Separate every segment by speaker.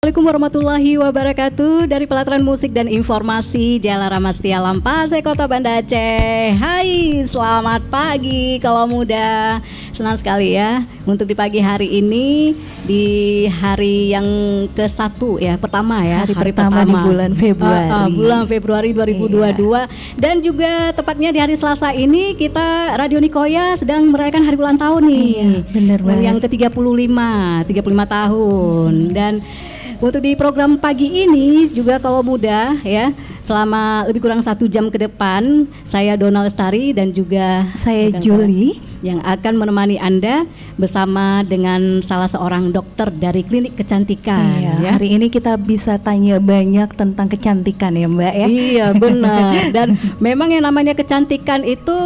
Speaker 1: Assalamualaikum warahmatullahi wabarakatuh. Dari Pelataran Musik dan Informasi Jala Ramastia Lampase, Kota Banda Aceh. Hai, selamat pagi kalau muda. Senang sekali ya untuk di pagi hari ini, di hari yang ke-1 ya, pertama ya,
Speaker 2: hari pertama di bulan Februari.
Speaker 1: Bulan Februari 2022. Dan juga tepatnya di hari Selasa ini kita Radio Nikoya sedang merayakan hari ulang tahun nih.
Speaker 2: Iya, benar banget.
Speaker 1: Yang ke-35 tahun. Dan untuk di program pagi ini juga kalau muda ya, selama lebih kurang 1 jam ke depan, saya Donal Lestari dan juga
Speaker 2: saya Julie
Speaker 1: yang akan menemani Anda bersama dengan salah seorang dokter dari klinik kecantikan.
Speaker 2: Iya,
Speaker 1: ya.
Speaker 2: Hari ini kita bisa tanya banyak tentang kecantikan ya Mbak ya.
Speaker 1: Iya benar. Dan memang yang namanya kecantikan itu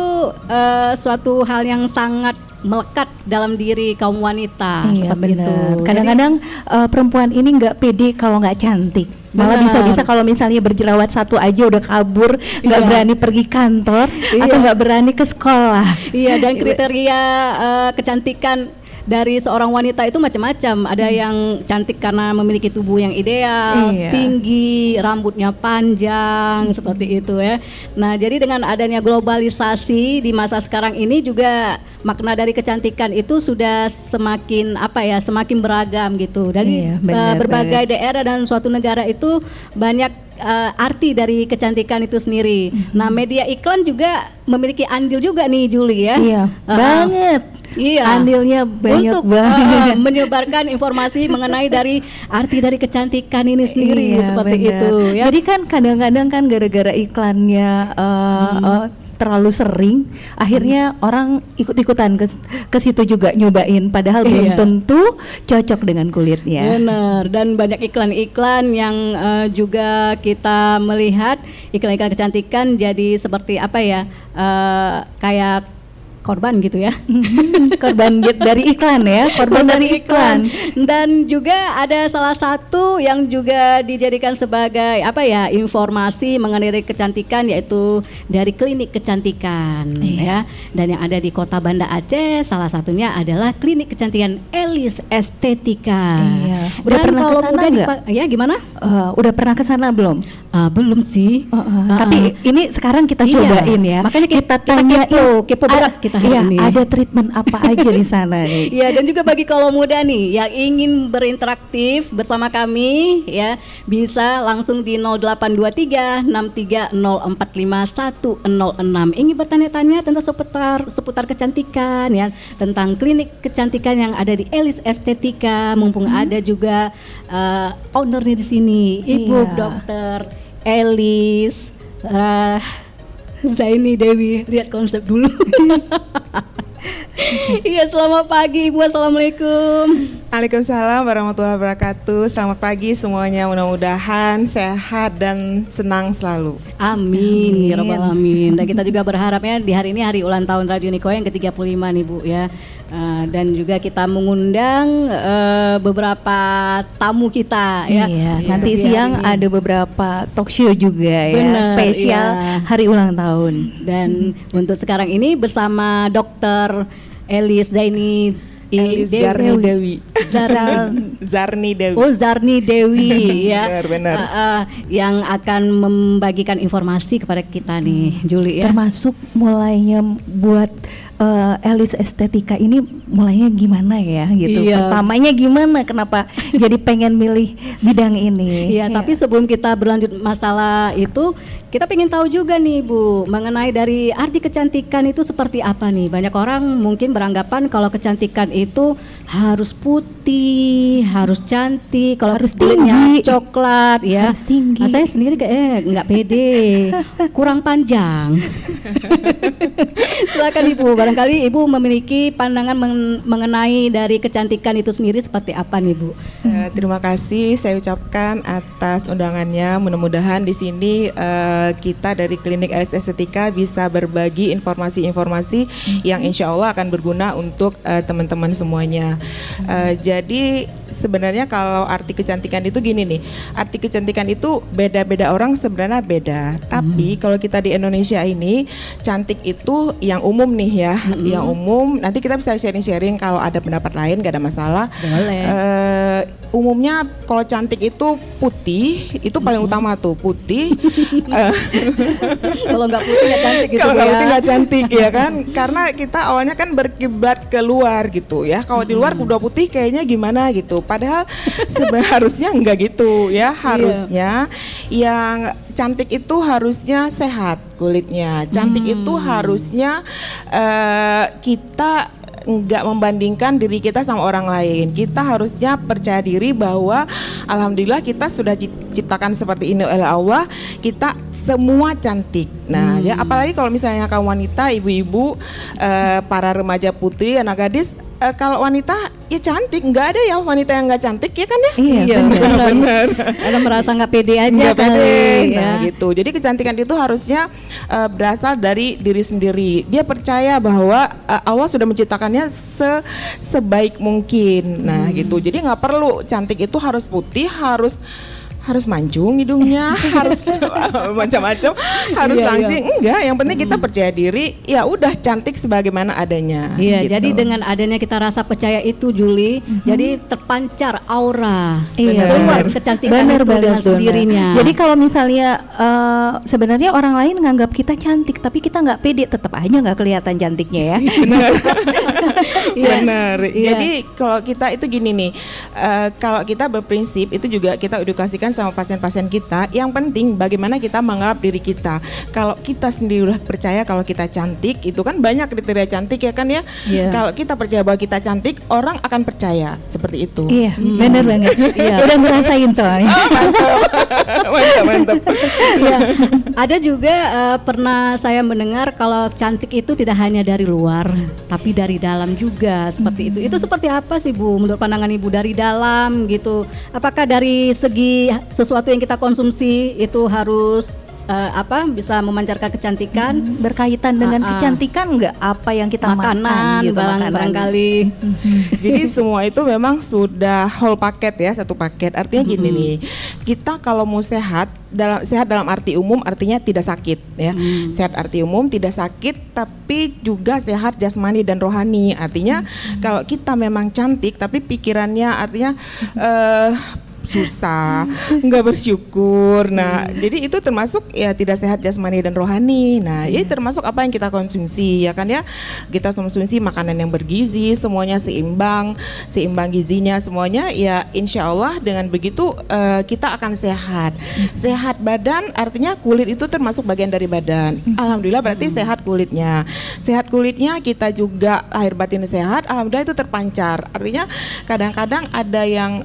Speaker 1: suatu hal yang sangat melekat dalam diri kaum wanita.
Speaker 2: Iya,
Speaker 1: seperti
Speaker 2: benar.
Speaker 1: itu.
Speaker 2: Kadang-kadang perempuan ini nggak pede kalau nggak cantik. Malah bisa-bisa kalau misalnya berjerawat satu aja udah kabur, nggak berani pergi kantor atau nggak berani ke sekolah.
Speaker 1: Iya, dan kriteria kecantikan dari seorang wanita itu macam-macam. Ada yang cantik karena memiliki tubuh yang ideal, tinggi, rambutnya panjang, seperti itu ya. Nah, jadi dengan adanya globalisasi di masa sekarang ini juga makna dari kecantikan itu sudah semakin semakin beragam gitu. Dari berbagai daerah dan suatu negara itu banyak arti dari kecantikan itu sendiri. Nah, media iklan juga memiliki andil juga nih Julie ya.
Speaker 2: Iya, banget.
Speaker 1: Iya.
Speaker 2: Andilnya banyak
Speaker 1: untuk
Speaker 2: banget.
Speaker 1: Menyebarkan informasi mengenai dari arti dari kecantikan ini sendiri, seperti itu ya.
Speaker 2: Jadi kan kadang-kadang kan gara-gara iklannya terlalu sering, akhirnya orang ikut-ikutan ke situ juga nyobain, padahal belum tentu cocok dengan kulitnya.
Speaker 1: Benar, dan banyak iklan-iklan yang juga kita melihat iklan-iklan kecantikan jadi seperti kayak korban gitu ya.
Speaker 2: Korban dari iklan ya, korban dari iklan.
Speaker 1: Dan juga ada salah satu yang juga dijadikan sebagai informasi mengenai kecantikan, yaitu dari klinik kecantikan ya. Dan yang ada di Kota Banda Aceh salah satunya adalah klinik kecantikan Elis Estetika.
Speaker 2: Udah pernah ke sana enggak?
Speaker 1: Ya, gimana?
Speaker 2: Udah pernah ke sana belum?
Speaker 1: Belum sih.
Speaker 2: Tapi ini sekarang kita cobain ya.
Speaker 1: Makanya kita tanya kepo berat kita hari ini.
Speaker 2: Ada treatment apa aja di sana nih?
Speaker 1: Ya, dan juga bagi kaum muda nih yang ingin berinteraktif bersama kami ya, bisa langsung di 0823 63045106. Ingin bertanya-tanya tentang seputar kecantikan ya, tentang klinik kecantikan yang ada di Elis Estetika, mumpung ada juga ownernya di sini, Ibu Dokter Elis Zaini Dewi. Lihat konsep dulu. Iya, selamat pagi Ibu. Assalamualaikum.
Speaker 3: Waalaikumsalam warahmatullahi wabarakatuh. Selamat pagi semuanya, mudah-mudahan sehat dan senang selalu.
Speaker 1: Amin, ya rabbal alamin. Dan kita juga berharap ya, di hari ini hari ulang tahun Radio Nikoya yang ke-35 nih Bu ya. Dan juga kita mengundang beberapa tamu kita ya.
Speaker 2: Nanti siang ada beberapa talk show juga ya, spesial hari ulang tahun.
Speaker 1: Dan untuk sekarang ini bersama Dokter Elis Zaini
Speaker 3: Dewi. Zarni Dewi.
Speaker 1: Oh, Zarni Dewi ya.
Speaker 3: Benar.
Speaker 1: Yang akan membagikan informasi kepada kita nih, Julie ya.
Speaker 2: Termasuk mulainya buat Elis Estetika ini mulainya gimana ya gitu. Pertamanya gimana, kenapa jadi pengen milih bidang ini?
Speaker 1: Tapi sebelum kita berlanjut masalah itu, kita pengen tahu juga nih Bu, mengenai dari arti kecantikan itu seperti apa nih. Banyak orang mungkin beranggapan kalau kecantikan itu harus putih, harus cantik, kalau
Speaker 2: harus
Speaker 1: kulitnya coklat ya.
Speaker 2: Harus tinggi.
Speaker 1: Saya sendiri nggak pede, kurang panjang. Silakan Ibu, barangkali Ibu memiliki pandangan mengenai dari kecantikan itu sendiri seperti apa nih Bu?
Speaker 3: Terima kasih saya ucapkan atas undangannya. Mudah-mudahan di sini kita dari Klinik Elis Estetika bisa berbagi informasi-informasi yang insya Allah akan berguna untuk teman-teman semuanya. Jadi sebenarnya kalau arti kecantikan itu gini nih, arti kecantikan itu beda-beda orang sebenarnya beda. Tapi kalau kita di Indonesia ini, cantik itu yang umum nih ya, yang umum. Nanti kita bisa sharing-sharing, kalau ada pendapat lain gak ada masalah.
Speaker 1: Boleh.
Speaker 3: umumnya kalau cantik itu putih, itu paling utama tuh putih.
Speaker 1: Kalau nggak putih nggak cantik gitu.
Speaker 3: Kalau nggak putih nggak cantik ya kan, karena kita awalnya kan berkiblat keluar gitu ya. Kalau di luar udah putih kayaknya gimana gitu. Padahal seharusnya nggak gitu ya. Harusnya yang cantik itu harusnya sehat kulitnya. Cantik itu harusnya kita nggak membandingkan diri kita sama orang lain. Kita harusnya percaya diri bahwa alhamdulillah kita sudah diciptakan seperti ini oleh Allah. Kita semua cantik. Nah, ya apalagi kalau misalnya kaum wanita, ibu-ibu, para remaja putri, anak gadis, kalau wanita ya cantik, nggak ada ya wanita yang nggak cantik ya kan ya?
Speaker 1: Iya benar. Ada merasa nggak pede aja
Speaker 3: nggak
Speaker 1: kali.
Speaker 3: Pede. Nah gitu. Jadi kecantikan itu harusnya berasal dari diri sendiri. Dia percaya bahwa Allah sudah menciptakannya sebaik mungkin. Nah gitu. Jadi nggak perlu cantik itu harus putih, harus mancung hidungnya, harus macam-macam, harus langsing. Enggak, yang penting kita percaya diri. Ya udah cantik sebagaimana adanya.
Speaker 1: Iya,
Speaker 3: gitu.
Speaker 1: jadi dengan adanya kita rasa percaya itu, Juli, jadi terpancar aura, keluar kecantikan itu dengan sendirinya.
Speaker 2: Jadi kalau misalnya sebenarnya orang lain nganggap kita cantik, tapi kita nggak pede, tetap aja nggak kelihatan cantiknya ya.
Speaker 3: Benar. Jadi kalau kita itu gini nih, kalau kita berprinsip itu juga kita edukasikan sama pasien-pasien kita. Yang penting bagaimana kita menganggap diri kita. Kalau kita sendiri udah percaya kalau kita cantik, itu kan banyak kriteria cantik ya kan ya. Kalau kita percaya bahwa kita cantik, orang akan percaya seperti itu.
Speaker 2: Iya, benar banget. Udah ngerasain soalnya.
Speaker 3: Mantap.
Speaker 1: Iya. Ada juga pernah saya mendengar kalau cantik itu tidak hanya dari luar, tapi dari dalam juga seperti itu. Itu seperti apa sih Bu? Menurut pandangan Ibu dari dalam gitu. Apakah dari segi sesuatu yang kita konsumsi itu harus bisa memancarkan kecantikan?
Speaker 2: Berkaitan dengan kecantikan nggak? Apa yang kita makan gitu,
Speaker 1: barangkali.
Speaker 3: Jadi semua itu memang sudah whole paket ya, satu paket. Artinya gini nih, kita kalau mau sehat dalam arti umum artinya tidak sakit ya. Sehat arti umum tidak sakit, tapi juga sehat jasmani dan rohani. Artinya kalau kita memang cantik tapi pikirannya artinya susah, nggak bersyukur. Nah, jadi itu termasuk ya tidak sehat jasmani dan rohani. Nah, ini termasuk apa yang kita konsumsi ya kan ya. Kita konsumsi makanan yang bergizi, semuanya seimbang gizinya semuanya. Ya, insya Allah dengan begitu kita akan sehat. Sehat badan artinya kulit itu termasuk bagian dari badan. Alhamdulillah berarti sehat kulitnya. Sehat kulitnya kita juga lahir batin sehat. Alhamdulillah itu terpancar. Artinya kadang-kadang ada yang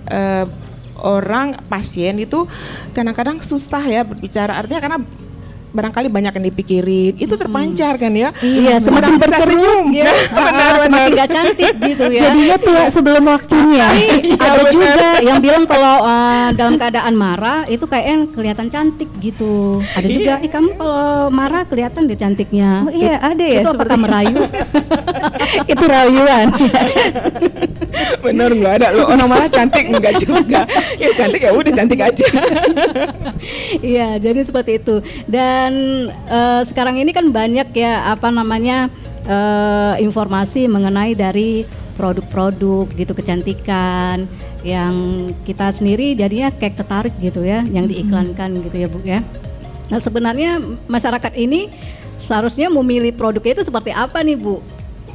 Speaker 3: orang pasien itu kadang-kadang susah ya berbicara, artinya karena barangkali banyak yang dipikirin, itu terpancar kan ya.
Speaker 1: Iya, semakin berkerut ya, semakin gak cantik gitu ya.
Speaker 2: Jadinya tua sebelum waktunya.
Speaker 1: Ada juga yang bilang kalau dalam keadaan marah itu kayaknya kelihatan cantik gitu. Ada juga, kamu kalau marah kelihatan deh cantiknya.
Speaker 2: Oh iya, ada ya.
Speaker 1: Itu apakah merayu?
Speaker 2: Itu rayuan.
Speaker 3: Bener, nggak ada lo orang marah cantik, enggak juga. Ya cantik ya udah cantik aja.
Speaker 1: Iya, jadi seperti itu. Dan sekarang ini kan banyak ya informasi mengenai dari produk-produk gitu kecantikan yang kita sendiri jadinya kayak tertarik gitu ya, yang diiklankan gitu ya Bu ya. Nah sebenarnya masyarakat ini seharusnya memilih produknya itu seperti apa nih Bu,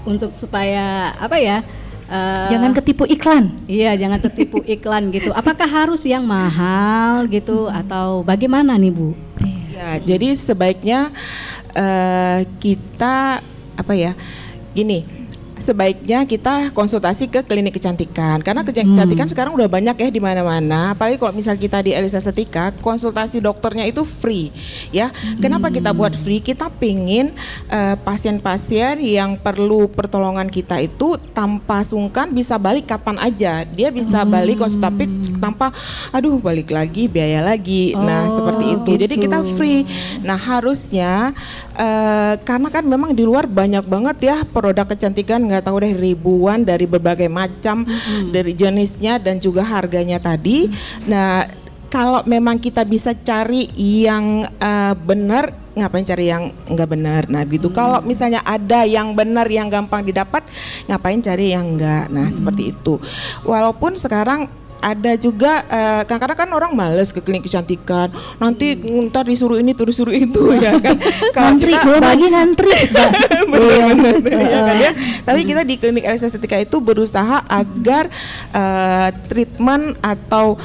Speaker 1: untuk supaya
Speaker 2: jangan ketipu iklan.
Speaker 1: Iya, jangan tertipu iklan gitu. Apakah harus yang mahal gitu atau bagaimana nih Bu?
Speaker 3: Ya, jadi sebaiknya kita sebaiknya kita konsultasi ke klinik kecantikan, karena kecantikan sekarang udah banyak ya di mana-mana. Apalagi kalau misal kita di Elisa Estetika, konsultasi dokternya itu free ya. Kenapa kita buat free? Kita pingin pasien-pasien yang perlu pertolongan kita itu tanpa sungkan bisa balik kapan aja. Dia bisa balik konsultatif tanpa balik lagi biaya lagi. Nah seperti itu.
Speaker 1: Gitu.
Speaker 3: Jadi kita free. Nah harusnya karena kan memang di luar banyak banget ya produk kecantikan, nggak tahu deh ribuan dari berbagai macam dari jenisnya dan juga harganya tadi. Nah kalau memang kita bisa cari yang benar, ngapain cari yang nggak benar? Nah gitu. Kalau misalnya ada yang benar yang gampang didapat, ngapain cari yang enggak? Nah seperti itu. Walaupun sekarang ada juga kadang-kadang kan orang males ke klinik kecantikan, nanti ntar disuruh ini disuruh itu ya kan.
Speaker 2: Ngantri, lagi ngantri.
Speaker 3: Benar-benar ya kan ya. Tapi kita di klinik Elis Estetika itu berusaha agar treatment atau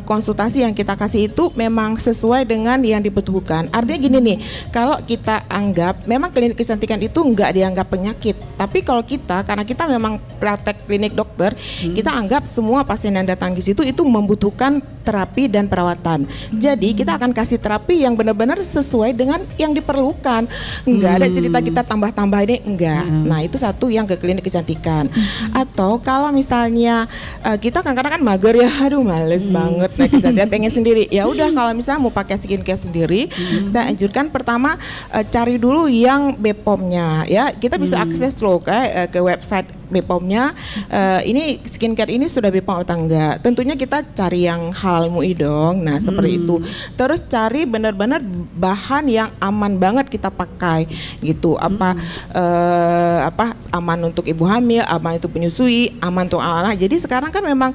Speaker 3: konsultasi yang kita kasih itu memang sesuai dengan yang dibutuhkan. Artinya gini nih, kalau kita anggap memang klinik kecantikan itu nggak dianggap penyakit, tapi kalau kita karena kita memang praktek klinik dokter, kita anggap semua pasien yang datang di situ itu membutuhkan terapi dan perawatan. Jadi kita akan kasih terapi yang benar-benar sesuai dengan yang diperlukan. Enggak ada cerita kita tambah-tambah ini, enggak. Nah itu satu yang ke klinik kecantikan. Atau kalau misalnya kita kadang-kadang kan mager ya, aduh males banget naik kecantikan, pengen sendiri. Ya udah kalau misalnya mau pakai skincare sendiri, saya anjurkan pertama cari dulu yang BPOM-nya ya. Kita bisa akses loh ke website BPOM-nya. Ini skincare ini sudah BPOM atau enggak? Tentunya kita cari yang halal MUI dong. Nah seperti itu. Terus cari benar-benar bahan yang aman banget kita pakai gitu. Apa aman untuk ibu hamil, aman untuk penyusui, aman untuk anak-anak. Jadi sekarang kan memang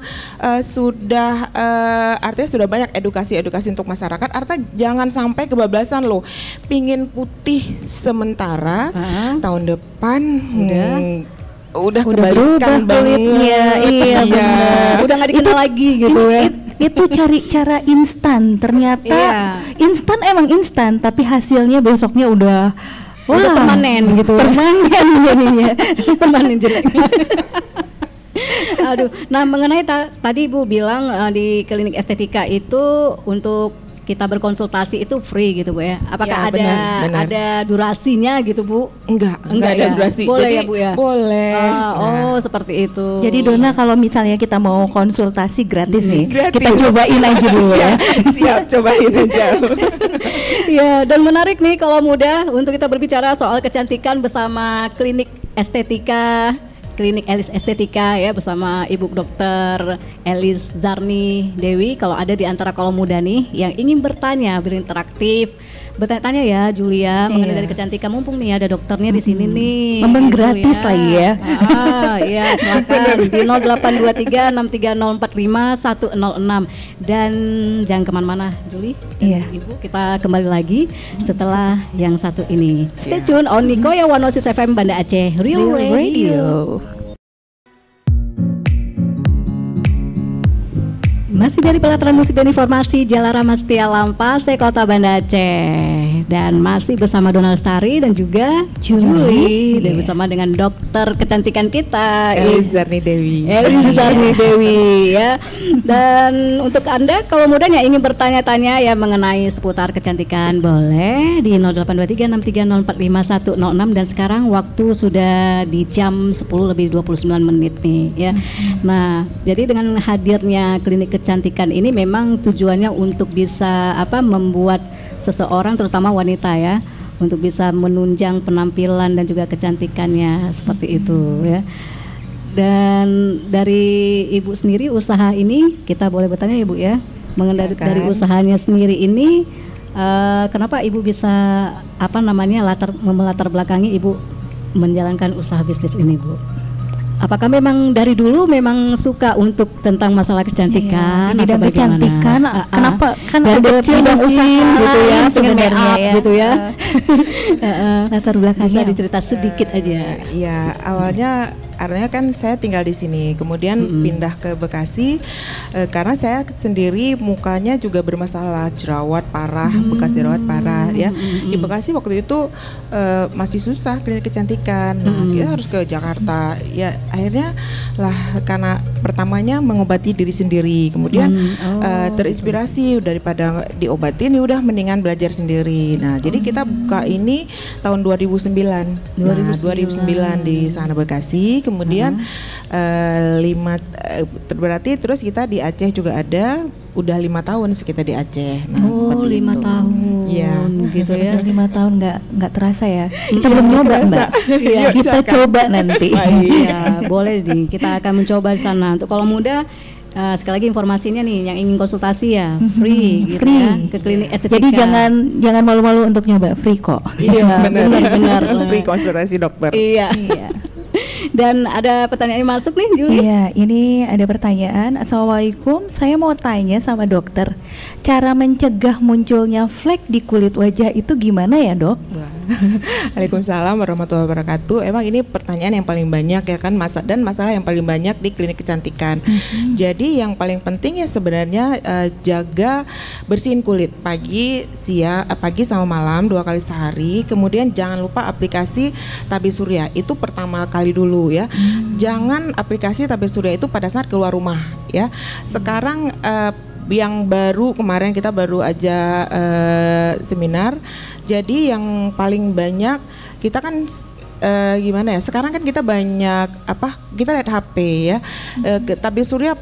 Speaker 3: sudah artinya sudah banyak edukasi untuk masyarakat. Artinya jangan sampai kebablasan loh. Pingin putih sementara, tahun depan udah kebalikan banget.
Speaker 2: Iya,
Speaker 1: udah nggak dikenal lagi gitu ya.
Speaker 2: Itu cari cara instan, ternyata instan emang instan, tapi hasilnya besoknya udah
Speaker 1: permanen gitu.
Speaker 2: Permanen jadinya.
Speaker 1: Permanen jelek. Aduh, nah mengenai tadi Ibu bilang di klinik estetika itu untuk kita berkonsultasi itu free gitu Bu ya. Apakah
Speaker 3: benar.
Speaker 1: ada durasinya gitu Bu?
Speaker 3: Enggak ada
Speaker 1: ya?
Speaker 3: durasi.
Speaker 1: Boleh
Speaker 3: jadi,
Speaker 1: ya Bu ya?
Speaker 3: Boleh.
Speaker 1: Seperti itu.
Speaker 2: Jadi Dona kalau misalnya kita mau konsultasi gratis nih,
Speaker 3: gratis.
Speaker 2: kita cobain aja dulu ya.
Speaker 3: Siap, cobain aja.
Speaker 1: Ya, dan menarik nih kalau mudah untuk kita berbicara soal kecantikan bersama klinik estetika. Klinik Elis Estetika ya bersama Ibu Dokter Elis Zarni Dewi. Kalau ada di antara kaum muda nih yang ingin bertanya, berinteraktif, bertanya-tanya ya Julia mengenai dari kecantikan, mumpung nih ada dokternya di sini nih.
Speaker 2: Memang
Speaker 1: gitu
Speaker 2: gratis
Speaker 1: ya.
Speaker 2: lagi ya.
Speaker 1: Ya silakan di 082363045106 dan jangan kemana-mana Juli. Ibu kita kembali lagi setelah yang satu ini. Stay tune on Nikoya 106 FM Banda Aceh Real Radio. Masih dari pelataran musik dan informasi Jalarama Setia Lampase Kota Banda Aceh, dan masih bersama Dona Lestari dan juga Julie dan bersama dengan dokter kecantikan kita
Speaker 3: Elis Zarni Dewi.
Speaker 1: Elis Zarni Dewi ya. Dan untuk Anda kalau mudanya ingin bertanya-tanya ya mengenai seputar kecantikan, boleh di 082363045106 dan sekarang waktu sudah di jam 10:29 nih ya. Nah, jadi dengan hadirnya klinik kecantikan ini memang tujuannya untuk bisa membuat seseorang terutama wanita ya untuk bisa menunjang penampilan dan juga kecantikannya seperti itu ya. Dan dari Ibu sendiri usaha ini kita boleh bertanya Ibu ya mengenai dari usahanya sendiri ini kenapa Ibu bisa melatar belakangi Ibu menjalankan usaha bisnis ini Bu? Apakah memang dari dulu memang suka untuk tentang masalah kecantikan
Speaker 2: atau bagaimana? Kecantikan, kenapa kan
Speaker 1: dari
Speaker 2: ada
Speaker 1: bidang usaha
Speaker 2: gitu ya
Speaker 1: sebenarnya ya. Gitu ya.
Speaker 2: Latar belakangnya
Speaker 1: bisa dicerita sedikit aja.
Speaker 3: Ya awalnya artinya kan saya tinggal di sini, kemudian pindah ke Bekasi karena saya sendiri mukanya juga bermasalah jerawat parah, bekas jerawat parah ya. Di Bekasi waktu itu masih susah klinik kecantikan. Nah, kita harus ke Jakarta. Ya akhirnya lah karena pertamanya mengobati diri sendiri, kemudian terinspirasi daripada diobatin ya udah mendingan belajar sendiri. Nah, jadi kita buka ini tahun 2009. Nah, 2009 di sana Bekasi. Kemudian berarti terus kita di Aceh juga ada, udah 5 tahun kita di Aceh. Nah, seperti
Speaker 1: 5 tahun.
Speaker 3: Iya,
Speaker 2: gitu ya. 5 tahun nggak terasa ya. Kita belum nyoba Mbak.
Speaker 3: Ya,
Speaker 2: kita coba nanti.
Speaker 1: Iya, boleh nih. Kita akan mencoba di sana. Untuk kalau muda sekali lagi informasinya nih yang ingin konsultasi ya free gitu ya ke klinik estetika.
Speaker 2: Jadi jangan malu-malu untuk nyoba, free kok.
Speaker 1: Iya, benar.
Speaker 3: Free konsultasi dokter.
Speaker 1: Iya. Dan ada pertanyaan yang masuk nih, Juli.
Speaker 2: Iya, ini ada pertanyaan. Assalamualaikum, saya mau tanya sama dokter, cara mencegah munculnya flek di kulit wajah itu gimana ya, Dok?
Speaker 3: Waalaikumsalam warahmatullahi wabarakatuh. Emang ini pertanyaan yang paling banyak ya kan, masalah yang paling banyak di klinik kecantikan. Jadi yang paling penting ya sebenarnya jaga bersihin kulit pagi sama malam 2 kali sehari. Kemudian jangan lupa aplikasi tabir surya, itu pertama kali dulu ya. Jangan aplikasi tabir surya itu pada saat keluar rumah ya. Sekarang yang baru kemarin kita baru aja seminar. Jadi yang paling banyak kita kan gimana ya? Sekarang kan kita banyak kita lihat HP ya. Tabir surya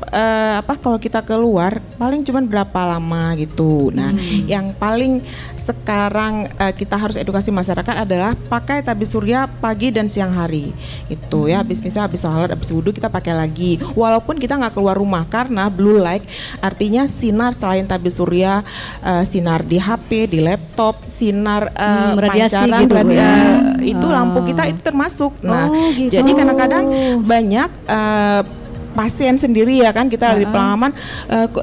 Speaker 3: kalau kita keluar paling cuma berapa lama gitu. Nah, yang paling sekarang kita harus edukasi masyarakat adalah pakai tabir surya pagi dan siang hari. Itu ya, habis sholat, habis wudhu kita pakai lagi. Walaupun kita nggak keluar rumah karena blue light artinya sinar selain tabir surya, sinar di HP, di laptop, sinar pancaran
Speaker 1: gitu,
Speaker 3: itu lampu kita itu termasuk. Nah,
Speaker 1: gitu.
Speaker 3: jadi kadang-kadang banyak pasien sendiri ya kan, kita di pengalaman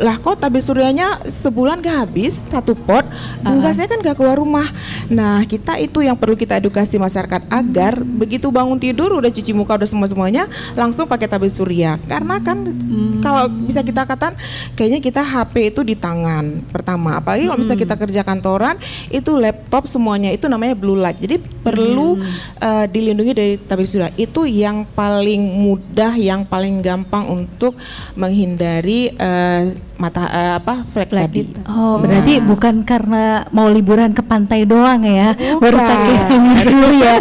Speaker 3: lah kok tabir suryanya sebulan gak habis 1 pot, enggak, saya kan gak keluar rumah. Nah, kita itu yang perlu kita edukasi masyarakat agar begitu bangun tidur udah cuci muka udah semuanya langsung pakai tabir surya. Karena kan kalau bisa kita katakan kayaknya kita HP itu di tangan pertama, apalagi kalau misalnya kita kerja kantoran itu laptop semuanya itu namanya blue light. Jadi perlu dilindungi dari tabir surya. Itu yang paling mudah, yang paling gampang untuk menghindari flek tadi.
Speaker 2: Oh, berarti bukan karena mau liburan ke pantai doang ya, baru pakai tabir surya.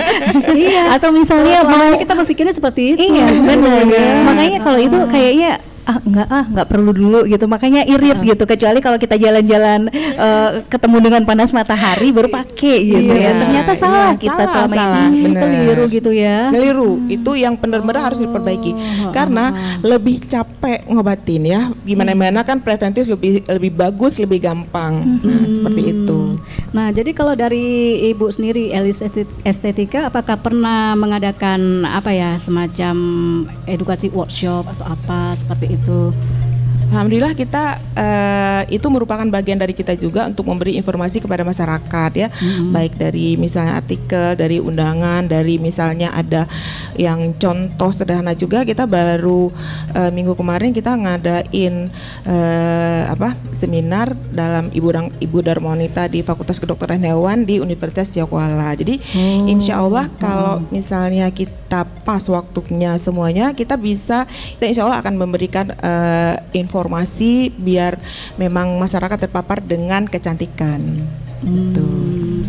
Speaker 2: Iya. Atau misalnya mau
Speaker 1: kita berpikirnya seperti itu.
Speaker 2: Iya, benar ya. Makanya kalau itu kayaknya nggak perlu dulu gitu, makanya irit gitu, kecuali kalau kita jalan-jalan ketemu dengan panas matahari baru pakai gitu ya. Ternyata salah kita selama ini.
Speaker 1: Keliru gitu ya.
Speaker 3: Keliru, itu yang benar-benar harus diperbaiki karena lebih capek ngobatin ya. Gimana kan preventif lebih bagus, lebih gampang. Nah, seperti itu.
Speaker 1: Nah, jadi kalau dari Ibu sendiri Elis Estetika, apakah pernah mengadakan semacam edukasi workshop atau apa seperti itu?
Speaker 3: Alhamdulillah kita itu merupakan bagian dari kita juga untuk memberi informasi kepada masyarakat ya, baik dari misalnya artikel, dari undangan, dari misalnya ada yang contoh sederhana juga. Kita baru minggu kemarin kita ngadain seminar dalam Ibu Darmonita di Fakultas Kedokteran Hewan di Universitas Yogyakarta. Jadi insya Allah kalau misalnya kita pas waktunya semuanya, kita insya Allah akan memberikan informasi biar memang masyarakat terpapar dengan kecantikan.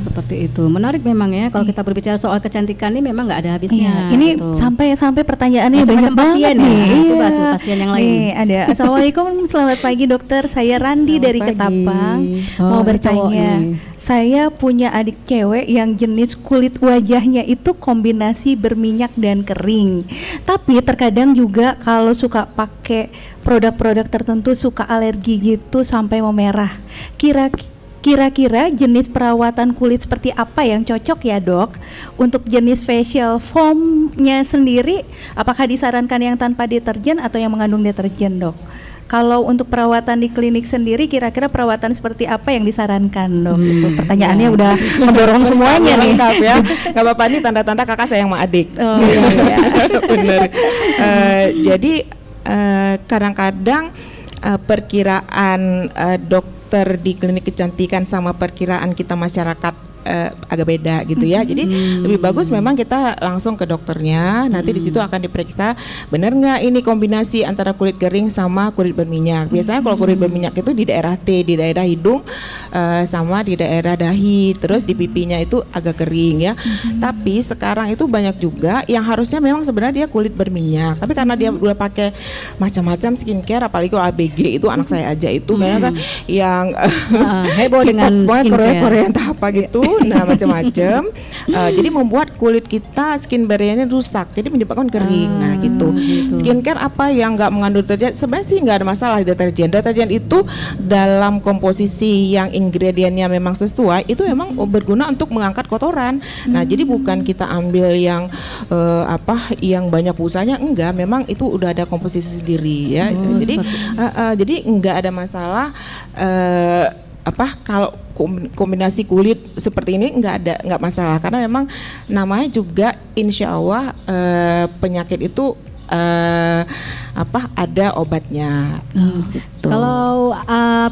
Speaker 1: Seperti itu. Menarik memang ya kalau kita berbicara soal kecantikan ini memang nggak ada habisnya.
Speaker 2: Iya, ini
Speaker 1: gitu.
Speaker 2: sampai pertanyaannya banyak
Speaker 1: pasien
Speaker 2: banget nih.
Speaker 1: Coba tuh pasien yang lain.
Speaker 2: Nih, ada. Assalamualaikum, selamat pagi dokter. Saya Randi dari Ketapang. Mau bertanya. Saya punya adik cewek yang jenis kulit wajahnya itu kombinasi berminyak dan kering. Tapi terkadang juga kalau suka pakai produk-produk tertentu suka alergi gitu sampai memerah. Kira-kira jenis perawatan kulit seperti apa yang cocok ya dok? Untuk jenis facial foam-nya sendiri, apakah disarankan yang tanpa deterjen atau yang mengandung deterjen dok? Kalau untuk perawatan di klinik sendiri, kira-kira perawatan seperti apa yang disarankan dok? Itu pertanyaannya udah mendorong semuanya nih.
Speaker 3: Ya, nggak apa-apa, nih tanda-tanda kakak sayang sama adik.
Speaker 2: Oh, iya.
Speaker 3: Bener. Jadi kadang-kadang perkiraan dokter di klinik kecantikan sama perkiraan kita masyarakat agak beda gitu ya. Jadi lebih bagus memang kita langsung ke dokternya. Nanti di situ akan diperiksa benar nggak ini kombinasi antara kulit kering sama kulit berminyak. Biasanya kalau kulit berminyak itu di daerah T, di daerah hidung sama di daerah dahi. Terus di pipinya itu agak kering ya. Tapi sekarang itu banyak juga yang harusnya memang sebenarnya dia kulit berminyak. Tapi karena dia udah pakai macam-macam skincare, apalagi kalau ABG itu anak saya aja itu banyak kan yang
Speaker 1: heboh dengan skincare
Speaker 3: Korea entah apa gitu. nah macam-macam. Jadi membuat kulit kita skin barrier-nya rusak, jadi menyebabkan kering. Nah gitu. Skincare apa yang nggak mengandung deterjen? Sebenarnya sih nggak ada masalah deterjen. Deterjen itu dalam komposisi yang ingredientnya memang sesuai, itu memang berguna untuk mengangkat kotoran. Nah jadi bukan kita ambil yang yang banyak busanya, enggak. Memang itu udah ada komposisi sendiri ya. Jadi nggak ada masalah. Kalau kombinasi kulit seperti ini nggak masalah, karena memang namanya juga insya Allah penyakit itu ada obatnya. Gitu.
Speaker 1: Kalau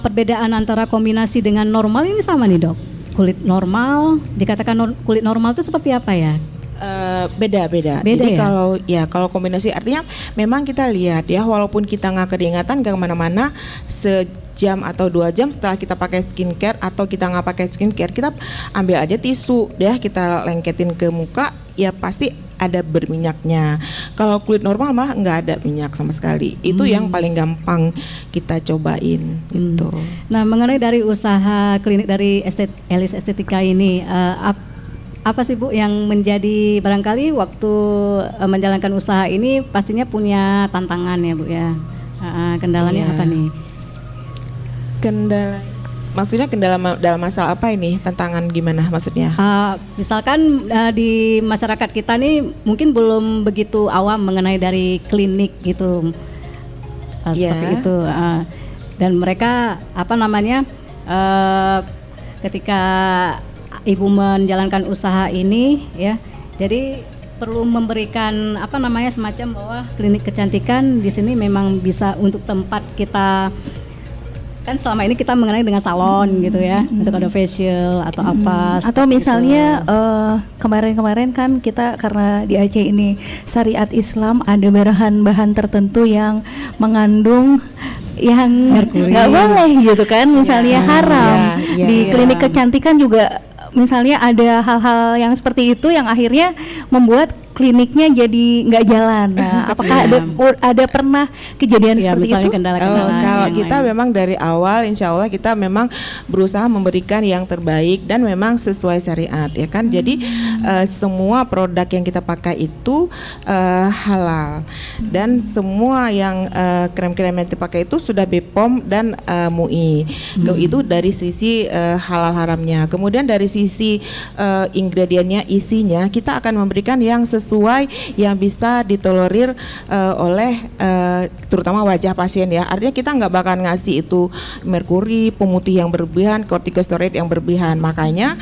Speaker 1: perbedaan antara kombinasi dengan normal ini sama nih dok, kulit normal dikatakan kulit normal itu seperti apa ya?
Speaker 3: Beda. Jadi kalau kombinasi artinya memang kita lihat ya, walaupun kita nggak keringatan nggak kemana-mana, sejam atau 2 jam setelah kita pakai skincare atau kita nggak pakai skincare, kita ambil aja tisu ya, kita lengketin ke muka, ya pasti ada berminyaknya. Kalau kulit normal malah nggak ada minyak sama sekali. Itu yang paling gampang kita cobain gitu.
Speaker 1: Nah mengenai dari usaha klinik dari Elis Estetika ini, apa sih Bu yang menjadi barangkali waktu menjalankan usaha ini pastinya punya tantangan ya Bu ya, kendalanya apa nih?
Speaker 3: Maksudnya kendala dalam masalah apa ini? Tantangan gimana maksudnya?
Speaker 1: Misalkan di masyarakat kita nih mungkin belum begitu awam mengenai dari klinik gitu, seperti itu, dan mereka ketika Ibu menjalankan usaha ini ya, jadi perlu memberikan semacam bahwa klinik kecantikan di sini memang bisa untuk tempat kita, kan selama ini kita mengenai dengan salon gitu ya, untuk ada facial atau apa.
Speaker 2: Atau misalnya kemarin-kemarin kan kita karena di Aceh ini syariat Islam, ada bahan-bahan tertentu yang mengandung yang nggak boleh gitu kan, misalnya haram. Di klinik kecantikan juga misalnya ada hal-hal yang seperti itu yang akhirnya membuat kliniknya jadi nggak jalan. Nah, apakah ada pernah kejadian seperti itu?
Speaker 3: Kalau kita memang dari awal, insya Allah kita memang berusaha memberikan yang terbaik dan memang sesuai syariat, ya kan. Jadi semua produk yang kita pakai itu halal, dan semua yang krem-krem yang dipakai itu sudah BPOM dan MUI. Itu dari sisi halal haramnya. Kemudian dari sisi ingredientnya, isinya, kita akan memberikan yang sesuai yang bisa ditolerir oleh terutama wajah pasien ya. Artinya kita nggak bakal ngasih itu merkuri, pemutih yang berlebihan, kortikosteroid yang berlebihan. Makanya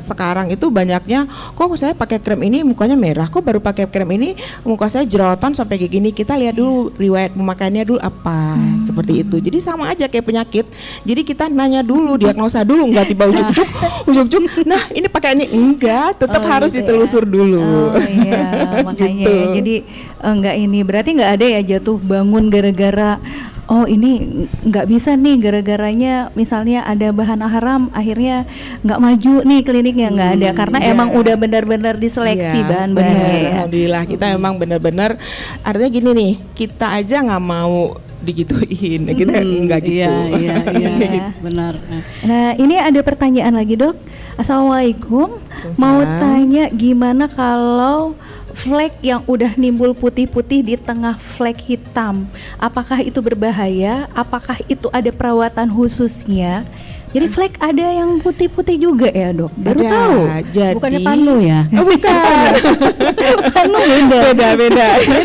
Speaker 3: sekarang itu banyaknya, kok saya pakai krem ini mukanya merah, kok baru pakai krem ini muka saya jerawatan sampai kayak gini. Kita lihat dulu riwayat pemakaiannya dulu apa, seperti itu. Jadi sama aja kayak penyakit. Jadi kita nanya dulu, diagnosa dulu, nggak tiba ujuk-ujuk. Nah ini pakai ini, enggak, tetap harus ditelusur dulu.
Speaker 2: Iya, makanya
Speaker 3: gitu.
Speaker 2: Jadi enggak, ini berarti nggak ada ya jatuh bangun gara-gara ini nggak bisa nih, gara-garanya misalnya ada bahan haram akhirnya nggak maju nih kliniknya, nggak ada, karena emang udah benar-benar diseleksi bahan-bahannya ya.
Speaker 3: Alhamdulillah kita emang benar-benar, artinya gini nih, kita aja nggak mau digituin, kita enggak gitu.
Speaker 1: Iya, benar.
Speaker 2: Nah ini ada pertanyaan lagi dok. Assalamualaikum, mau tanya gimana kalau flek yang udah nimbul putih-putih di tengah flek hitam, apakah itu berbahaya? Apakah itu ada perawatan khususnya? Jadi flek ada yang putih-putih juga ya dok? Baru tahu.
Speaker 3: Jadi,
Speaker 1: bukannya panu ya?
Speaker 3: Oh, bukan.
Speaker 2: Panu
Speaker 3: beda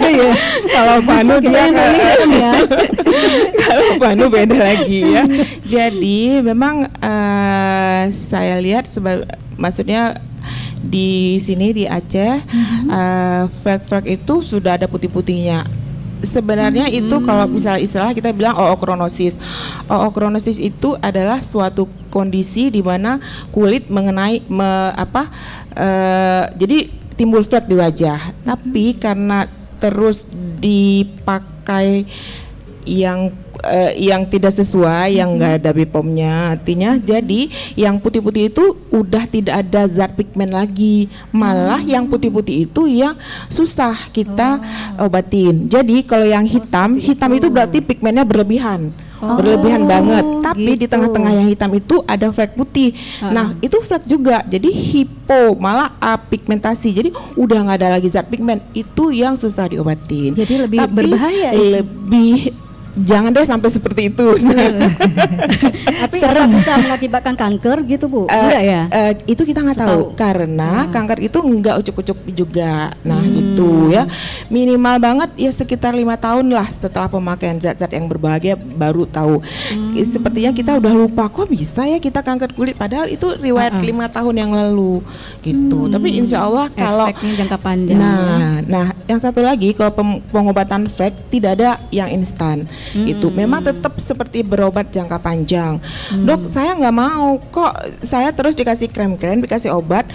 Speaker 3: ya. Kalau panu dia ya. Kalau panu beda lagi ya. Jadi memang saya lihat maksudnya di sini di Aceh flek-flek itu sudah ada putih-putihnya. Sebenarnya itu kalau misalnya istilah kita bilang ookronosis. Ookronosis itu adalah suatu kondisi di mana kulit jadi timbul flek di wajah. Tapi karena terus dipakai yang tidak sesuai, yang nggak ada BPOM-nya, artinya jadi yang putih-putih itu udah tidak ada zat pigmen lagi, malah yang putih-putih itu yang susah kita obatin. Jadi kalau yang hitam itu berarti pigmennya berlebihan. berlebihan banget. Tapi
Speaker 1: gitu.
Speaker 3: di tengah-tengah yang hitam itu ada flek putih. Nah itu flek juga, jadi hipo malah apigmentasi. Jadi udah nggak ada lagi zat pigmen, itu yang susah diobatin.
Speaker 2: Jadi lebih
Speaker 3: tapi
Speaker 2: berbahaya.
Speaker 3: Lebih jangan deh sampai seperti itu.
Speaker 1: Tapi serem bisa mengakibatkan kanker gitu Bu? Enggak ya?
Speaker 3: Itu kita nggak tahu karena kanker itu nggak ucuk-ucuk juga. Nah itu ya minimal banget ya sekitar 5 tahun lah setelah pemakaian zat-zat yang berbahaya baru tahu. Sepertinya kita udah lupa kok bisa ya kita kanker kulit padahal itu riwayat 5 tahun yang lalu gitu. Tapi insya Allah kalau
Speaker 1: efeknya jangka panjang.
Speaker 3: Nah yang satu lagi kalau pengobatan flek tidak ada yang instan. Itu memang tetap seperti berobat jangka panjang. Dok, saya nggak mau kok, saya terus dikasih krem-krem, dikasih obat.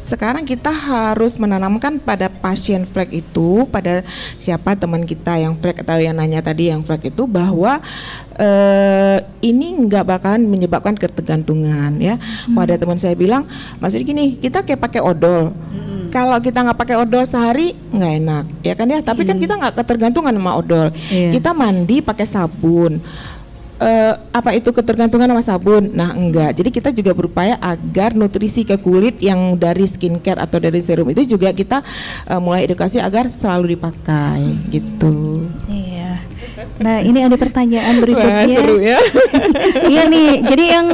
Speaker 3: Sekarang kita harus menanamkan pada pasien flek itu, pada siapa teman kita yang flek atau yang nanya tadi yang flek itu, bahwa ini nggak bakalan menyebabkan ketergantungan ya. Pada teman saya bilang, maksudnya gini, kita kayak pakai odol. Kalau kita nggak pakai odol sehari nggak enak, ya kan ya. Tapi kan kita nggak ketergantungan sama odol. Kita mandi pakai sabun. Apa itu ketergantungan sama sabun? Nah enggak. Jadi kita juga berupaya agar nutrisi ke kulit yang dari skincare atau dari serum itu juga kita mulai edukasi agar selalu dipakai gitu.
Speaker 2: Iya. Nah ini ada pertanyaan berikutnya.
Speaker 3: Wah, seru ya.
Speaker 2: Iya nih, jadi yang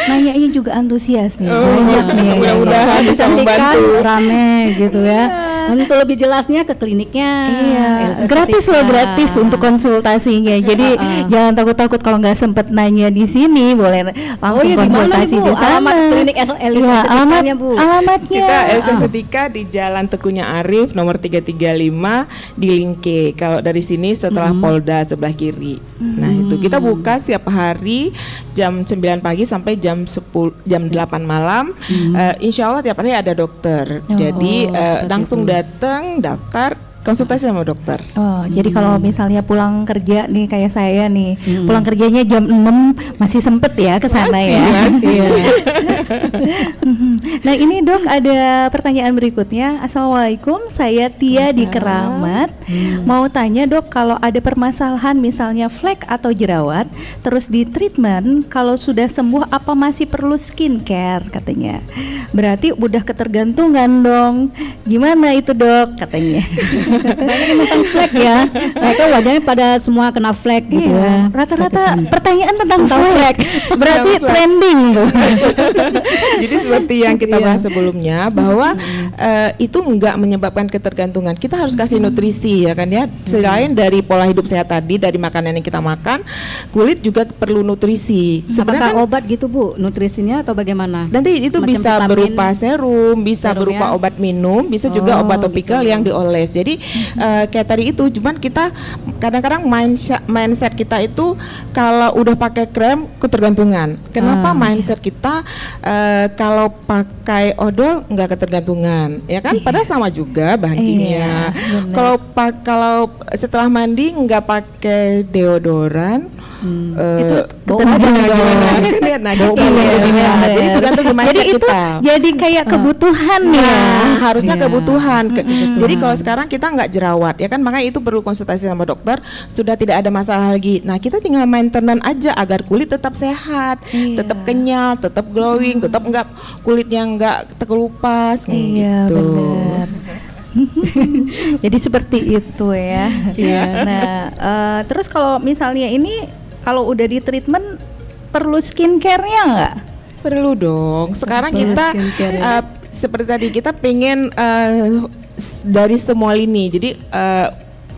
Speaker 2: nanyanya juga antusias nih. Banyak nih.
Speaker 3: Mudah-mudahan bisa membantu.
Speaker 1: Rame gitu ya. Untuk lebih jelasnya ke kliniknya.
Speaker 2: Iya, gratis loh, gratis untuk konsultasinya. Jadi jangan takut-takut kalau nggak sempet nanya di sini, boleh langsung konsultasi di sana.
Speaker 1: Alamat klinik Elisa Estetikanya, Bu.
Speaker 2: Alamatnya.
Speaker 3: Kita Elisa Estetika di Jalan Teguhnya Arif nomor 335 di Lingke. Kalau dari sini setelah Polda sebelah kiri. Nah, itu kita buka setiap hari jam 9 pagi sampai jam 8 malam. Insya Allah tiap hari ada dokter. Jadi langsung datang daftar konsultasi sama dokter.
Speaker 2: Oh, jadi kalau misalnya pulang kerja nih kayak saya nih, pulang kerjanya jam 6 masih sempet ya ke sana ya.
Speaker 3: Masih.
Speaker 2: Nah, ini Dok ada pertanyaan berikutnya. Assalamualaikum, saya Tia di Keramat. Mau tanya Dok, kalau ada permasalahan misalnya flek atau jerawat, terus di treatment, kalau sudah sembuh apa masih perlu skincare katanya? Berarti udah ketergantungan dong. Gimana itu Dok katanya?
Speaker 1: Banyak yang tentang flek ya. Mereka wajahnya pada semua kena flek gitu ya.
Speaker 2: Rata-rata pertanyaan tentang flek. Berarti trending tuh.
Speaker 3: Jadi seperti yang kita bahas sebelumnya bahwa itu enggak menyebabkan ketergantungan. Kita harus kasih nutrisi ya kan ya. Selain dari pola hidup sehat tadi, dari makanan yang kita makan, kulit juga perlu nutrisi.
Speaker 1: Apakah obat gitu Bu, nutrisinya atau bagaimana?
Speaker 3: Nanti itu
Speaker 1: semacam
Speaker 3: bisa
Speaker 1: vitamin,
Speaker 3: berupa serum, bisa berupa obat minum, bisa juga obat topikal yang dioles. Jadi kayak tadi itu, cuman kita kadang-kadang mindset kita itu kalau udah pakai krem ketergantungan. Kenapa mindset kita kalau pakai odol nggak ketergantungan, ya kan? Padahal sama juga bahan kimia. Kalau setelah mandi nggak pakai deodoran, itu ketergantungan. Jadi tergantung mindset kita.
Speaker 2: Jadi kayak kebutuhan ya.
Speaker 3: Harusnya kebutuhan. Jadi kalau sekarang kita nggak jerawat, ya kan, makanya itu perlu konsultasi sama dokter. Sudah tidak ada masalah lagi. Nah kita tinggal maintenance aja agar kulit tetap sehat, tetap kenyal, tetap glowing, tetap nggak kulitnya nggak terkelupas gitu.
Speaker 2: Benar. Jadi seperti itu ya. Nah, terus kalau misalnya ini kalau udah di treatment perlu skincare-nya nggak?
Speaker 3: Perlu dong. Sekarang kita seperti tadi kita pengen dari semua lini. Jadi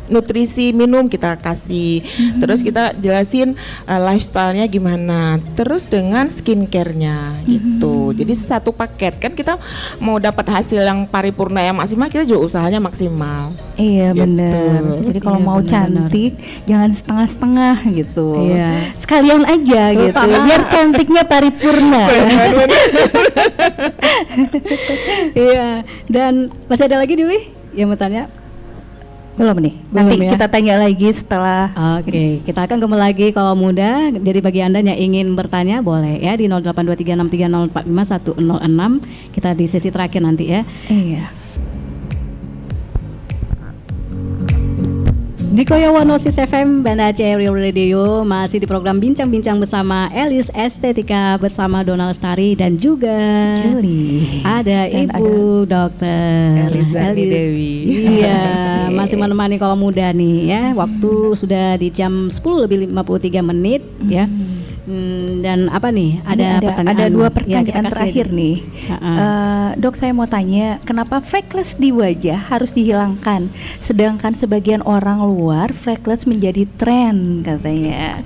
Speaker 3: nutrisi minum kita kasih, terus kita jelasin lifestyle-nya gimana, terus dengan skincare-nya gitu. Jadi satu paket kan, kita mau dapat hasil yang paripurna yang maksimal, kita juga usahanya maksimal.
Speaker 2: Iya gitu. Benar. Jadi kalau mau cantik jangan setengah-setengah gitu. Sekalian aja gitu. Biar cantiknya paripurna.
Speaker 1: Iya. Dan masih ada lagi Dewi yang mau tanya?
Speaker 2: Belum nih, nanti kita tanya lagi setelah.
Speaker 1: Oke, kita akan kembali lagi kalau muda. Jadi bagi Anda yang ingin bertanya boleh ya di 082363045106. Kita di sesi terakhir nanti ya.
Speaker 2: Iya.
Speaker 1: Di Koyo 106 FM Banda Aceh Real Radio, masih di program Bincang-Bincang bersama Elis Estetika bersama Donald Lestari dan juga
Speaker 2: Julie.
Speaker 1: Ada Ibu Dokter
Speaker 3: Eliza Dewi.
Speaker 1: Iya, masih menemani Kalau Muda nih ya. Waktu sudah di jam 10:53 ya. Dan apa nih?
Speaker 2: Ada dua pertanyaan terakhir nih. Dok, saya mau tanya, kenapa freckles di wajah harus dihilangkan, sedangkan sebagian orang luar freckles menjadi tren katanya.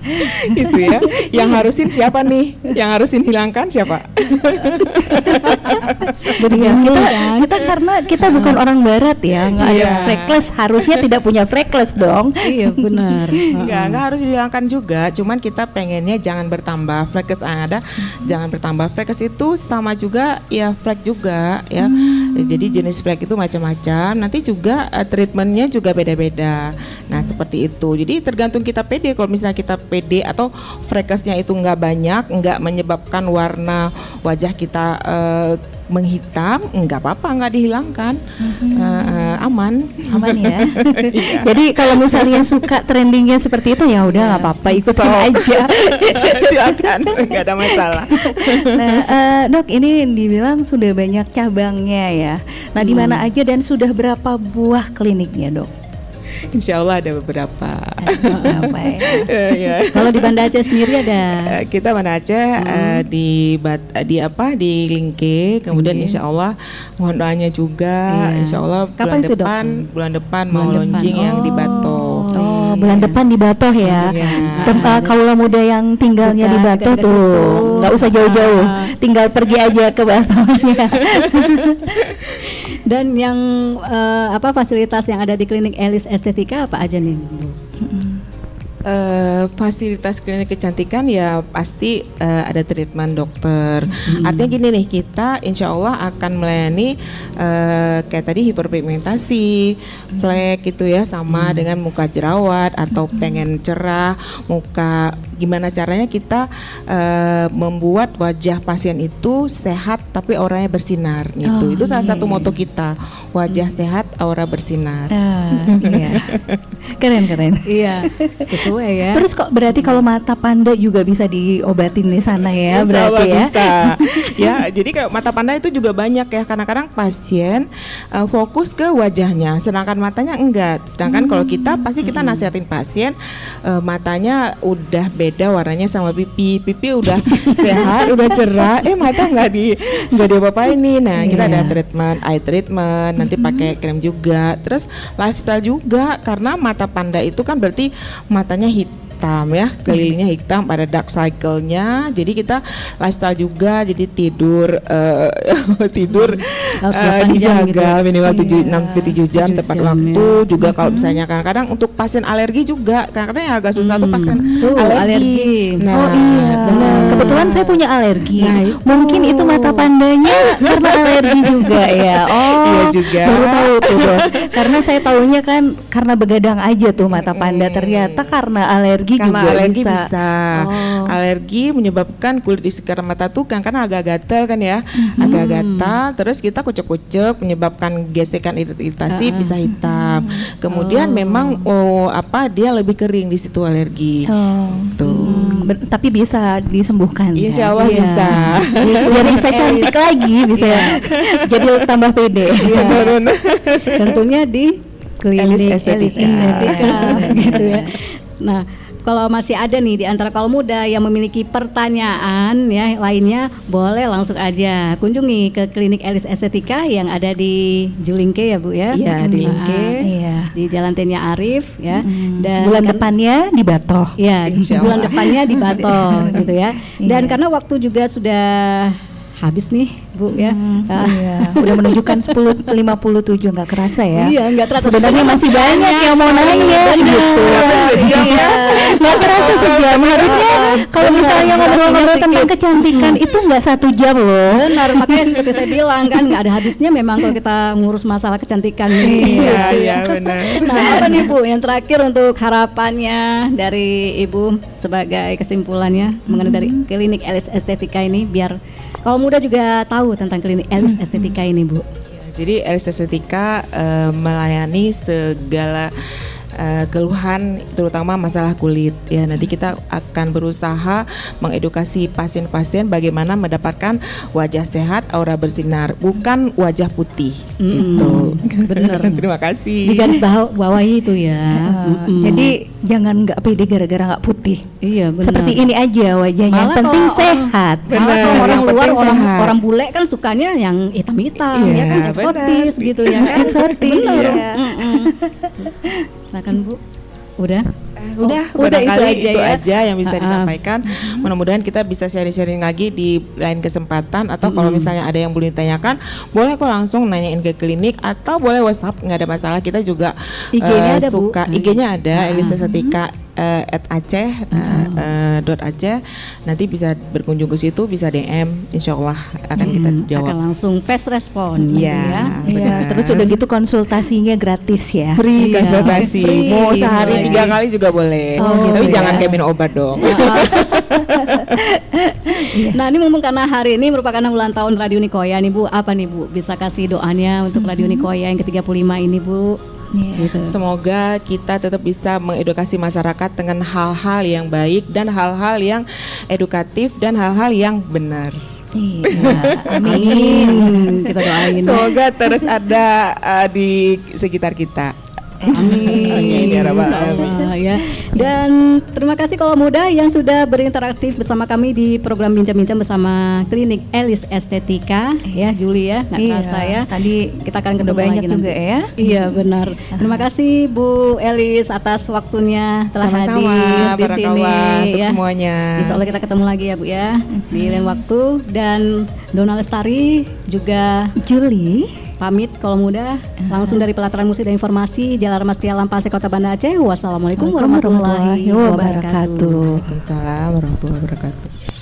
Speaker 3: Gitu ya. Yang harusin siapa nih? Yang harusin hilangkan siapa?
Speaker 2: Kita karena kita bukan orang barat ya, nggak ada freckles, harusnya tidak punya freckles dong.
Speaker 1: Iya benar.
Speaker 3: Nggak harus dihilangkan juga, cuman kita pengennya jangan bertambah. Freckles yang ada jangan bertambah. Freckles itu sama juga ya, flek juga ya. Jadi jenis flek itu macam-macam. Nanti juga treatmentnya juga beda-beda. Nah seperti itu. Jadi tergantung kita pede. Kalau misalnya kita pede atau freckles-nya itu nggak banyak, nggak menyebabkan warna wajah kita menghitam, nggak apa-apa, nggak dihilangkan, aman
Speaker 2: ya. Jadi kalau misalnya suka trendingnya seperti itu ya udah nggak apa-apa, ikutin aja.
Speaker 3: Silakan, nggak ada masalah.
Speaker 2: Nah, Dok, ini dibilang sudah banyak cabangnya ya. Nah, di mana aja dan sudah berapa buah kliniknya, Dok?
Speaker 3: Insya Allah ada beberapa.
Speaker 1: Kalau di Banda Aceh sendiri ada?
Speaker 3: Kita Banda Aceh di Lingke, kemudian Insya Allah mohon doanya juga. Insya Allah bulan depan mau launching yang di Batoh.
Speaker 2: Bulan depan di Batoh ya. Kaula muda yang tinggalnya di Batoh tuh nggak usah jauh-jauh, tinggal pergi aja ke Batohnya.
Speaker 1: Dan yang fasilitas yang ada di klinik Elis Estetika apa aja nih?
Speaker 3: Fasilitas klinik kecantikan ya pasti ada treatment dokter. Artinya gini nih, kita insya Allah akan melayani kayak tadi hiperpigmentasi, flek gitu ya, sama dengan muka jerawat atau pengen cerah muka. Gimana caranya kita membuat wajah pasien itu sehat tapi auranya bersinar gitu. Itu salah satu moto kita, wajah sehat aura bersinar.
Speaker 2: Keren.
Speaker 1: Iya, sesuai ya.
Speaker 2: Terus kok berarti kalau mata panda juga bisa diobatin di sana ya? Berarti ya?
Speaker 3: Bisa. Ya, jadi kayak mata panda itu juga banyak ya. Kadang-kadang pasien fokus ke wajahnya, sedangkan matanya enggak. Sedangkan kalau kita pasti kita nasihatin pasien matanya udah beda warnanya sama pipi udah sehat, udah cerah. Mata nggak diapa-apain nih. Nah, kita ada treatment, eye treatment, nanti pakai krem juga. Terus lifestyle juga, karena mata panda itu kan berarti matanya hitam ya, kelilingnya hitam, pada dark cycle-nya. Jadi kita lifestyle juga, jadi tidur dijaga gitu. Minimal 6-7 jam tepat waktu ya. Juga kalau misalnya kadang-kadang untuk pasien alergi juga, kadang-kadang yang agak susah tuh pasien alergi.
Speaker 2: Nah, kebetulan saya punya alergi. Mungkin itu mata pandanya karena alergi juga ya.
Speaker 3: Iya juga.
Speaker 2: Baru tahu tuh, Bos. Karena saya tahunya kan karena begadang aja tuh mata panda, ternyata karena alergi bisa. Alergi menyebabkan kulit di sekitar mata tuh karena agak gatal kan ya, agak gatal. Terus kita kucek-kucek menyebabkan gesekan iritasi bisa hitam. Kemudian memang dia lebih kering di situ alergi. Tapi bisa disembuhkan.
Speaker 3: Insya Allah bisa.
Speaker 2: Jadi saya cantik lagi bisa jadi tambah pede.
Speaker 1: Tentunya di klinik Elis Estetika gitu ya. Nah, kalau masih ada nih di antara kaum muda yang memiliki pertanyaan ya lainnya, boleh langsung aja kunjungi ke klinik Elis Estetika yang ada di Julingke ya Bu ya.
Speaker 3: Iya, di Lingke.
Speaker 1: Di Jalan Tenia Arif ya.
Speaker 2: Dan bulan depannya di Batoh.
Speaker 1: Iya, bulan depannya di Batoh gitu ya. Dan karena waktu juga sudah habis nih Bu ya.
Speaker 2: Udah menunjukkan 10.57, nggak kerasa ya.
Speaker 1: Iya, nggak terasa.
Speaker 2: Sebenarnya masih banyak yang mau nanya gitu. Nggak kerasa sejam. Harusnya kalau misalnya ngobrol-ngobrol tentang kecantikan itu nggak 1 jam loh.
Speaker 1: Benar, makanya seperti saya bilang kan nggak ada habisnya memang kalau kita ngurus masalah kecantikan ini.
Speaker 3: Iya benar.
Speaker 1: Nah, apa nih Bu yang terakhir untuk harapannya dari Ibu sebagai kesimpulannya mengenai dari klinik Elis Estetika ini, biar kaum muda juga tahu tentang klinik Elis Estetika ini Bu.
Speaker 3: Jadi Elis Estetika melayani segala keluhan terutama masalah kulit ya. Nanti kita akan berusaha mengedukasi pasien-pasien bagaimana mendapatkan wajah sehat, aura bersinar, bukan wajah putih. Gitu.
Speaker 1: Benar.
Speaker 3: Terima kasih.
Speaker 1: Di garis bawahi itu ya.
Speaker 2: Jadi jangan nggak pede gara-gara nggak putih.
Speaker 1: Iya benar.
Speaker 2: Seperti ini aja wajahnya,
Speaker 1: Malah
Speaker 2: penting
Speaker 1: kalau
Speaker 2: sehat.
Speaker 1: Malah kalau orang
Speaker 3: yang
Speaker 1: luar,
Speaker 3: penting sehat.
Speaker 1: orang bule kan sukanya yang hitam-hitam,
Speaker 3: Iya,
Speaker 1: ya kan eksotis gitu ya kan.
Speaker 2: Eksotis,
Speaker 1: Benar.
Speaker 2: iya.
Speaker 1: Nah kan Bu, udah.
Speaker 3: Udah
Speaker 1: itu
Speaker 3: barangkali
Speaker 1: aja
Speaker 3: itu
Speaker 1: ya.
Speaker 3: aja yang bisa disampaikan. Mudah-mudahan kita bisa sharing-sharing lagi di lain kesempatan, atau kalau misalnya ada yang belum ditanyakan, boleh kok langsung nanyain ke klinik atau boleh WhatsApp, nggak ada masalah. Kita juga
Speaker 1: IG-nya ada, Bu.
Speaker 3: suka IG-nya ada Elis Estetika @aceh.aceh. Nanti bisa berkunjung ke situ, bisa DM, insya Allah akan kita jawab.
Speaker 1: Akan langsung fast respon.
Speaker 3: Iya,
Speaker 2: Iya, terus udah gitu konsultasinya gratis ya.
Speaker 3: Free
Speaker 1: Iya,
Speaker 3: konsultasi,
Speaker 1: free
Speaker 3: mau sehari
Speaker 1: semuanya.
Speaker 3: 3 kali juga boleh.
Speaker 2: Oh, gitu
Speaker 3: Tapi
Speaker 2: ya.
Speaker 3: jangan kayak minum obat dong.
Speaker 1: Nah ini mumpung karena hari ini merupakan ulang tahun Radio Nikoya nih Bu, apa nih Bu, bisa kasih doanya untuk Radio Nikoya yang ke-35 ini Bu? Gitu.
Speaker 3: Semoga kita tetap bisa mengedukasi masyarakat dengan hal-hal yang baik dan hal-hal yang edukatif dan hal-hal yang benar.
Speaker 2: Iya,
Speaker 1: Amin. Kita doain.
Speaker 3: Semoga terus ada di sekitar kita. Amin ya rabbal alamin.
Speaker 1: Insyaallah, ya. Dan terima kasih Kaula Muda yang sudah berinteraksi bersama kami di program Bincang-Bincang bersama Klinik Elis Estetika ya, Juli ya, nggak kerasa ya.
Speaker 2: Tadi
Speaker 1: Kita akan ketemu
Speaker 2: banyak
Speaker 1: lagi
Speaker 2: juga
Speaker 1: nanti.
Speaker 2: ya.
Speaker 1: Iya benar. Terima kasih Bu Elis atas waktunya telah
Speaker 3: Sama-sama,
Speaker 1: hadir di sini
Speaker 3: barakallah untuk
Speaker 1: ya.
Speaker 3: semuanya.
Speaker 1: Insya Allah kita ketemu lagi ya Bu ya di lain waktu. Dan Dona Lestari juga
Speaker 2: Juli.
Speaker 1: pamit Kaula Muda langsung dari Pelataran Musik dan Informasi Jalan Mastia Lampase Kota Banda Aceh. Wassalamualaikum warahmatullahi wabarakatuh.
Speaker 3: Waalaikumsalam warahmatullahi wabarakatuh.